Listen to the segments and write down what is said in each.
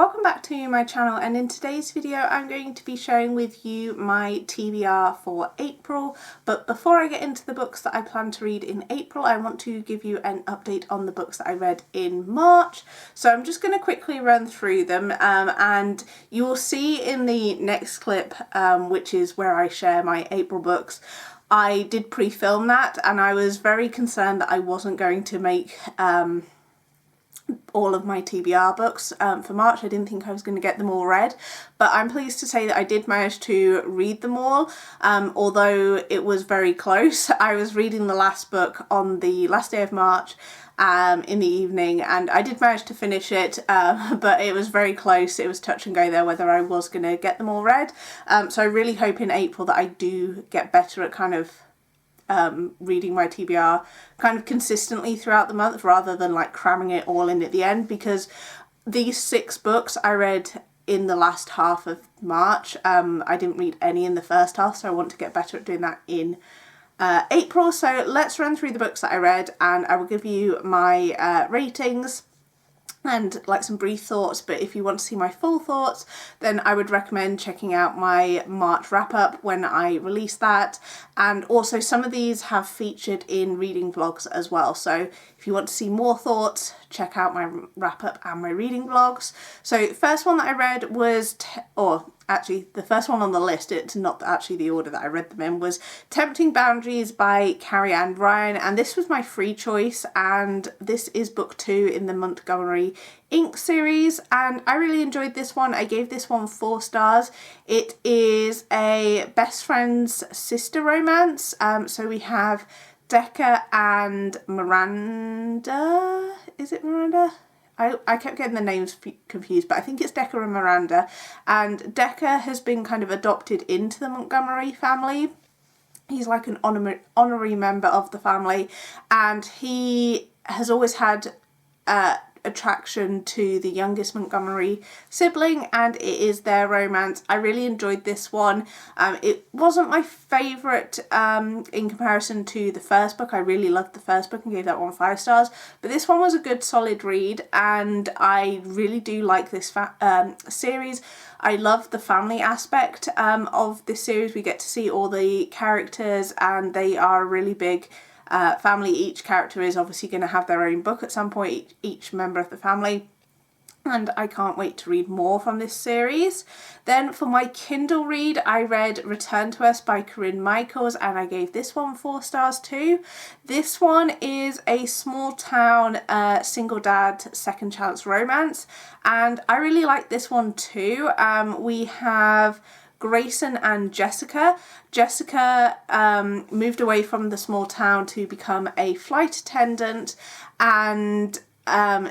Welcome back to my channel, and in today's video I'm going to be sharing with you my TBR for April. But before I get into the books that I plan to read in April, I want to give you an update on the books that I read in March. So I'm just going to quickly run through them and you will see in the next clip, which is where I share my April books, I did pre-film that and I was very concerned that I wasn't going to make all of my TBR books for March. I didn't think I was going to get them all read, but I'm pleased to say that I did manage to read them all, although it was very close. I was reading the last book on the last day of March in the evening, and I did manage to finish it, but it was very close. It was touch and go there whether I was going to get them all read. So I really hope in April that I do get better at kind of reading my TBR kind of consistently throughout the month rather than like cramming it all in at the end, because these 6 books I read in the last half of March. I didn't read any in the first half, so I want to get better at doing that in April. So let's run through the books that I read and I will give you my ratings and like some brief thoughts. But if you want to see my full thoughts, then I would recommend checking out my March wrap up when I release that. And also some of these have featured in reading vlogs as well, so if you want to see more thoughts, check out my wrap up and my reading vlogs. So the first one that I read was, actually the first one on the list, it's not actually the order that I read them in, was Tempting Boundaries by Carrie Ann Ryan, and this was my free choice, and this is book 2 in the Montgomery Inc. series, and I really enjoyed this one. I gave this one 4 stars. It is a best friend's sister romance, so we have Decca and Miranda. Is it Miranda? I kept getting the names confused, but I think it's Decca and Miranda. And Decca has been kind of adopted into the Montgomery family. He's like an honorary member of the family, and he has always had attraction to the youngest Montgomery sibling, and it is their romance. I really enjoyed this one. It wasn't my favourite in comparison to the first book. I really loved the first book and gave that one 5 stars, but this one was a good solid read, and I really do like this series. I love the family aspect of this series. We get to see all the characters and they are a really big family. Each character is obviously going to have their own book at some point, each member of the family, and I can't wait to read more from this series. Then for my Kindle read, I read Return to Us by Corinne Michaels, and I gave this one 4 stars too. This one is a small town single dad second chance romance, and I really like this one too. We have Grayson and Jessica. Jessica moved away from the small town to become a flight attendant, and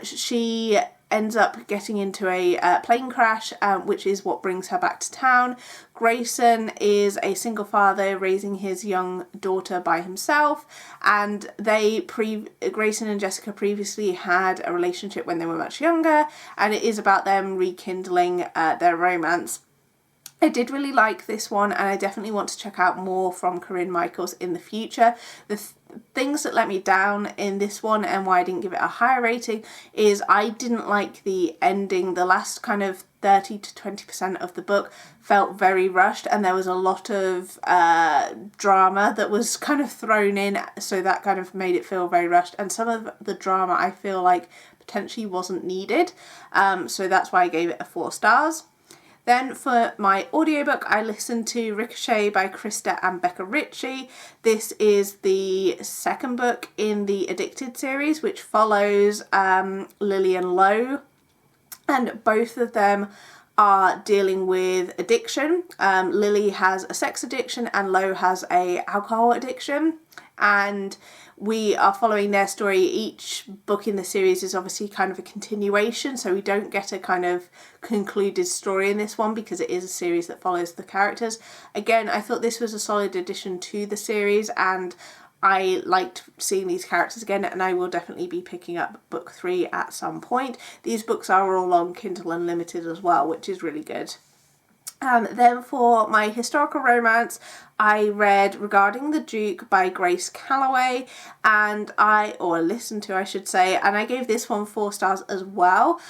she ends up getting into a plane crash, which is what brings her back to town. Grayson is a single father raising his young daughter by himself, and Grayson and Jessica previously had a relationship when they were much younger, and it is about them rekindling their romance. I did really like this one, and I definitely want to check out more from Corinne Michaels in the future. The things that let me down in this one and why I didn't give it a higher rating is I didn't like the ending. The last kind of 30 to 20% of the book felt very rushed, and there was a lot of drama that was kind of thrown in, so that kind of made it feel very rushed, and some of the drama I feel like potentially wasn't needed, so that's why I gave it a 4 stars. Then for my audiobook, I listened to Ricochet by Krista and Becca Ritchie. This is the second book in the Addicted series, which follows Lily and Lo, and both of them are dealing with addiction. Lily has a sex addiction and Lo has a alcohol addiction, and we are following their story. Each book in the series is obviously kind of a continuation, so we don't get a kind of concluded story in this one because it is a series that follows the characters. Again, I thought this was a solid addition to the series, and I liked seeing these characters again, and I will definitely be picking up book 3 at some point. These books are all on Kindle Unlimited as well, which is really good. Then for my historical romance, I read Regarding the Duke by Grace Calloway, and listened to, I should say, and I gave this one 4 stars as well.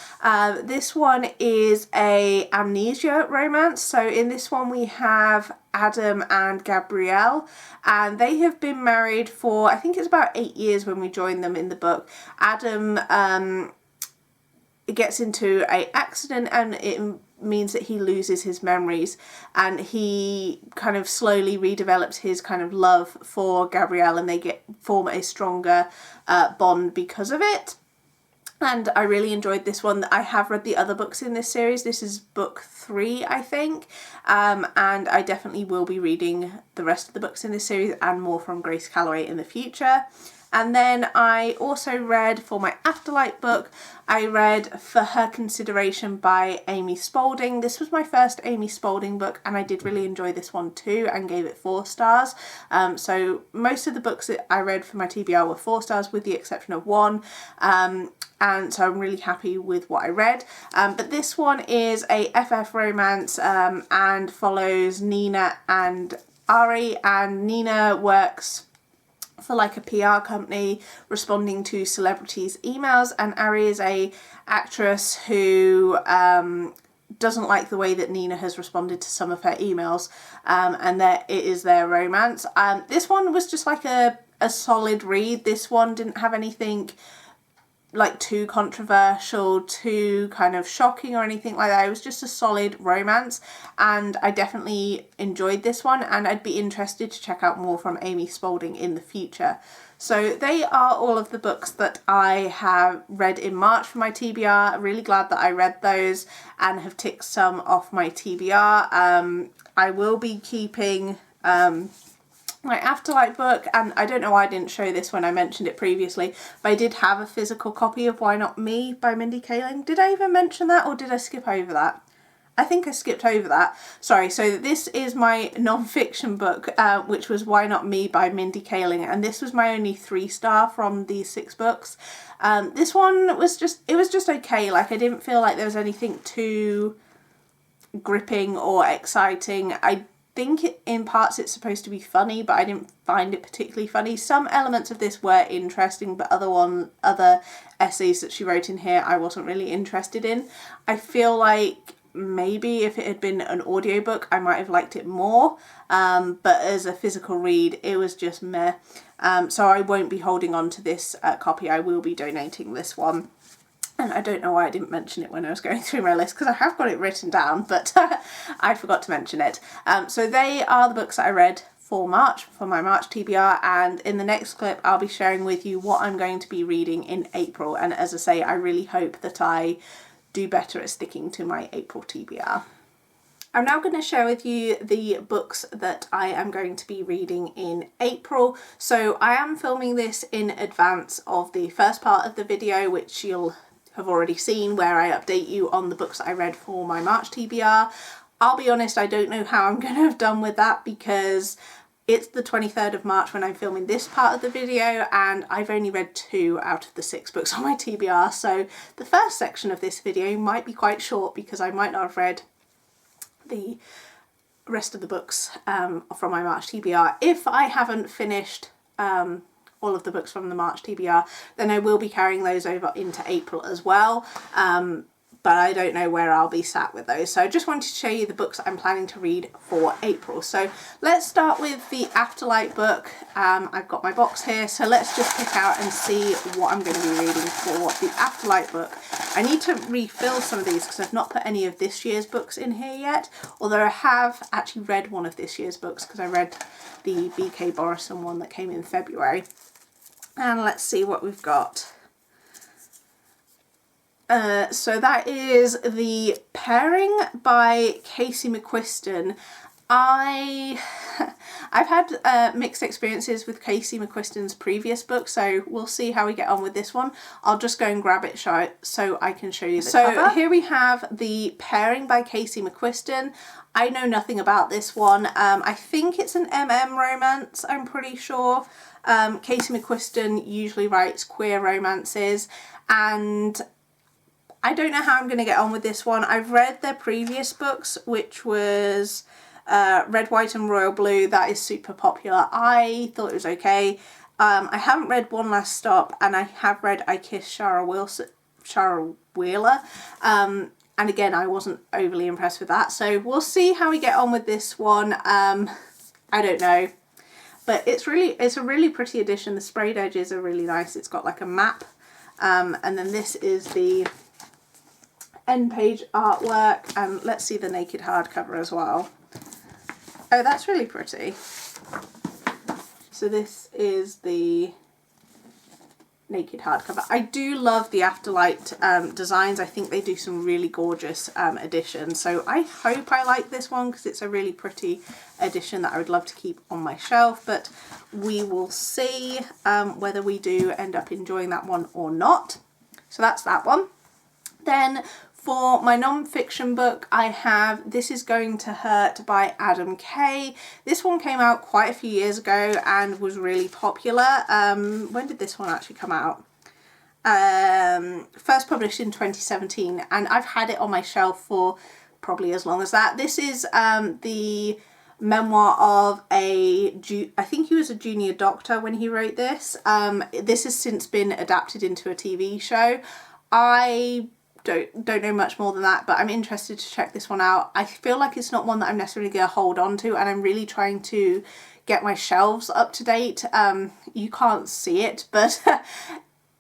This one is a amnesia romance. So in this one we have Adam and Gabrielle, and they have been married for, I think it's about 8 years when we join them in the book. Adam gets into an accident, and it means that he loses his memories, and he kind of slowly redevelops his kind of love for Gabrielle, and they form a stronger bond because of it. And I really enjoyed this one. I have read the other books in this series. This is book 3, I think, and I definitely will be reading the rest of the books in this series and more from Grace Calloway in the future. And then I also read, for my Afterlight book, I read For Her Consideration by Amy Spalding. This was my first Amy Spalding book, and I did really enjoy this one too and gave it 4 stars. So most of the books that I read for my TBR were 4 stars with the exception of one. And so I'm really happy with what I read. But this one is a FF romance and follows Nina and Ari, and Nina works for like a PR company responding to celebrities' emails, and Ari is a actress who doesn't like the way that Nina has responded to some of her emails, and it is their romance. This one was just like a solid read. This one didn't have anything like too controversial, too kind of shocking or anything like that. It was just a solid romance, and I definitely enjoyed this one, and I'd be interested to check out more from Amy Spalding in the future. So they are all of the books that I have read in March for my TBR. I'm really glad that I read those and have ticked some off my TBR. I will be keeping my Afterlight book, and I don't know why I didn't show this when I mentioned it previously, but I did have a physical copy of Why Not Me by Mindy Kaling. Did I even mention that, or did I skip over that? I think I skipped over that. Sorry, so this is my non-fiction book, which was Why Not Me by Mindy Kaling, and this was my only 3-star from these 6 books. This one was just okay. Like, I didn't feel like there was anything too gripping or exciting. I think in parts it's supposed to be funny, but I didn't find it particularly funny. Some elements of this were interesting, but other essays that she wrote in here I wasn't really interested in. I feel like maybe if it had been an audiobook I might have liked it more, but as a physical read it was just meh. So I won't be holding on to this copy. I will be donating this one. And I don't know why I didn't mention it when I was going through my list, because I have got it written down, but I forgot to mention it. So they are the books that I read for March, for my March TBR, and in the next clip I'll be sharing with you what I'm going to be reading in April. And as I say, I really hope that I do better at sticking to my April TBR. I'm now going to share with you the books that I am going to be reading in April. So I am filming this in advance of the first part of the video, which you'll have already seen, where I update you on the books I read for my March TBR. I'll be honest, I don't know how I'm going to have done with that, because it's the 23rd of March when I'm filming this part of the video, and I've only read 2 out of the 6 books on my TBR, so the first section of this video might be quite short because I might not have read the rest of the books from my March TBR. If I haven't finished all of the books from the March TBR, then I will be carrying those over into April as well. But I don't know where I'll be sat with those. So I just wanted to show you the books I'm planning to read for April. So let's start with the Afterlight book. I've got my box here, so let's just pick out and see what I'm going to be reading for the Afterlight book. I need to refill some of these because I've not put any of this year's books in here yet, although I have actually read one of this year's books because I read the B.K. Borison one that came in February. And let's see what we've got. So that is The Pairing by Casey McQuiston. I've had mixed experiences with Casey McQuiston's previous book, so we'll see how we get on with this one. I'll just go and grab it so I can show you the cover. So here we have The Pairing by Casey McQuiston. I know nothing about this one. I think it's an romance, I'm pretty sure. Casey McQuiston usually writes queer romances, and I don't know how I'm going to get on with this one. I've read their previous books, which was Red, White and Royal Blue. That is super popular. I thought it was okay. I haven't read One Last Stop, and I have read I Kissed Shara Wheeler. And again, I wasn't overly impressed with that. So we'll see how we get on with this one. I don't know. But it's a really pretty edition. The sprayed edges are really nice. It's got like a map. And then this is the end page artwork. And let's see the naked hardcover as well. Oh, that's really pretty. So this is the naked hardcover. I do love the Afterlight designs. I think they do some really gorgeous editions. So I hope I like this one because it's a really pretty edition that I would love to keep on my shelf. But we will see whether we do end up enjoying that one or not. So that's that one. Then for my non-fiction book, I have This Is Going to Hurt by Adam Kay. This one came out quite a few years ago and was really popular. When did this one actually come out? First published in 2017, and I've had it on my shelf for probably as long as that. This is the memoir of I think he was a junior doctor when he wrote this. This has since been adapted into a TV show. I don't know much more than that, but I'm interested to check this one out. I feel like it's not one that I'm necessarily going to hold on to, and I'm really trying to get my shelves up to date. You can't see it, but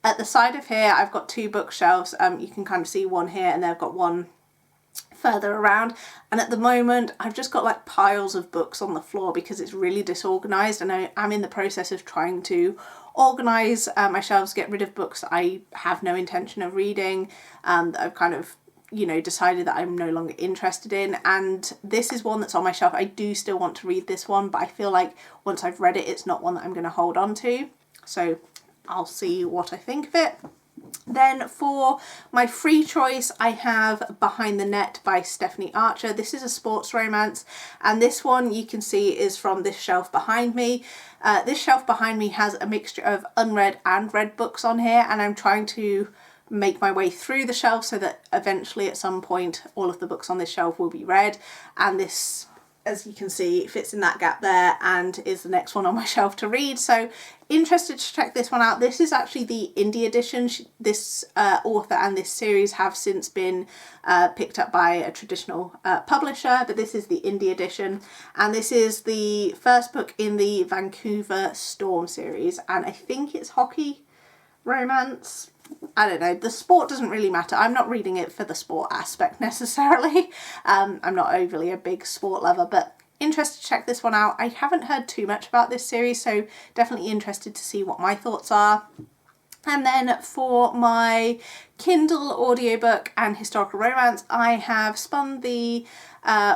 at the side of here I've got two bookshelves. You can kind of see one here, and then I've got one further around, and at the moment I've just got like piles of books on the floor because it's really disorganized, and I'm in the process of trying to organize my shelves, get rid of books I have no intention of reading, that I've kind of, you know, decided that I'm no longer interested in. And this is one that's on my shelf. I do still want to read this one, but I feel like once I've read it, it's not one that I'm going to hold on to. So I'll see what I think of it. Then for my free choice, I have Behind the Net by Stephanie Archer. This is a sports romance, and this one you can see is from this shelf behind me. This shelf behind me has a mixture of unread and read books on here, and I'm trying to make my way through the shelf so that eventually at some point all of the books on this shelf will be read. And this, as you can see, fits in that gap there and is the next one on my shelf to read. So interested to check this one out. This is actually the indie edition. This author and this series have since been picked up by a traditional publisher, but this is the indie edition, and this is the first book in the Vancouver Storm series, and I think it's hockey romance. I don't know, the sport doesn't really matter. I'm not reading it for the sport aspect necessarily. I'm not overly a big sport lover, but interested to check this one out. I haven't heard too much about this series, so definitely interested to see what my thoughts are. And then for my Kindle audiobook and historical romance, I have spun the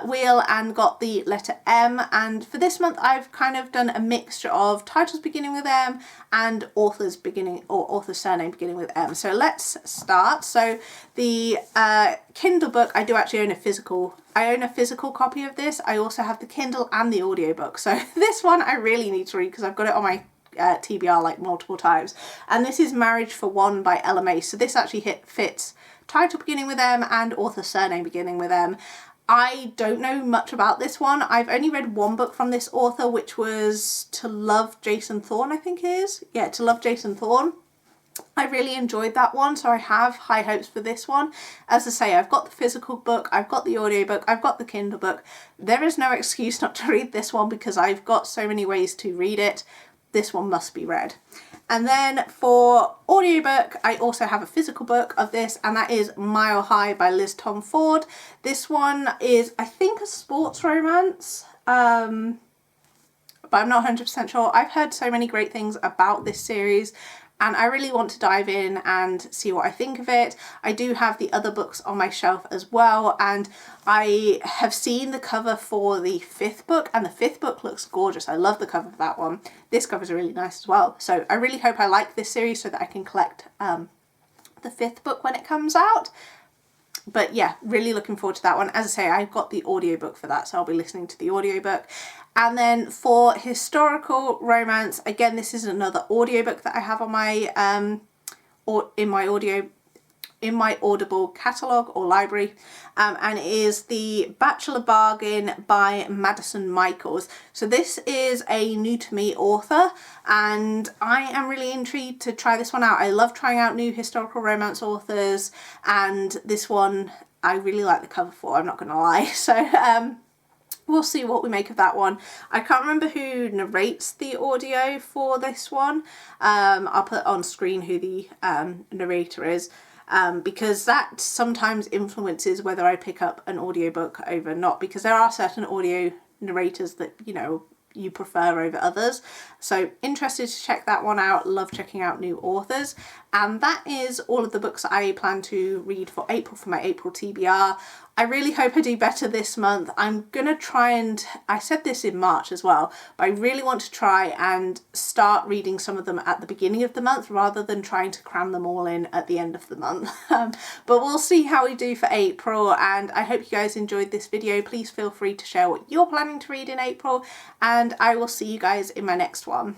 wheel and got the letter M, and for this month I've kind of done a mixture of titles beginning with M and author's surname beginning with M. So let's start. So the Kindle book, I do actually own a physical copy of this. I also have the Kindle and the audiobook. So this one I really need to read because I've got it on my TBR like multiple times, and this is Marriage for One by Ella May. So this actually fits title beginning with M and author surname beginning with M. I don't know much about this one. I've only read one book from this author, which was To Love Jason Thorne, I think it is. Yeah, To Love Jason Thorne. I really enjoyed that one, so I have high hopes for this one. As I say, I've got the physical book, I've got the audiobook, I've got the Kindle book. There is no excuse not to read this one because I've got so many ways to read it. This one must be read. And then for audiobook, I also have a physical book of this, and that is Mile High by Liz Tom Ford. This one is, I think, a sports romance, but I'm not 100% sure. I've heard so many great things about this series, and I really want to dive in and see what I think of it. I do have the other books on my shelf as well, and I have seen the cover for the fifth book, and the fifth book looks gorgeous. I love the cover of that one. This cover is really nice as well. So I really hope I like this series so that I can collect the fifth book when it comes out. But yeah, really looking forward to that one. As I say, I've got the audiobook for that, so I'll be listening to the audiobook. And then for historical romance, again, this is another audiobook that I have on my in in my Audible catalogue or library, and it is The Bachelor Bargain by Madison Michaels. So this is a new to me author, and I am really intrigued to try this one out. I love trying out new historical romance authors, and this one I really like the cover for, I'm not going to lie. So we'll see what we make of that one. I can't remember who narrates the audio for this one. I'll put on screen who the narrator is, because that sometimes influences whether I pick up an audiobook over not, because there are certain audio narrators that, you know, you prefer over others. So interested to check that one out. Love checking out new authors. And that is all of the books I plan to read for April, for my April TBR. I really hope I do better this month. I'm gonna try and, I said this in March as well, but I really want to try and start reading some of them at the beginning of the month rather than trying to cram them all in at the end of the month. But we'll see how we do for April, and I hope you guys enjoyed this video. Please feel free to share what you're planning to read in April, and I will see you guys in my next one.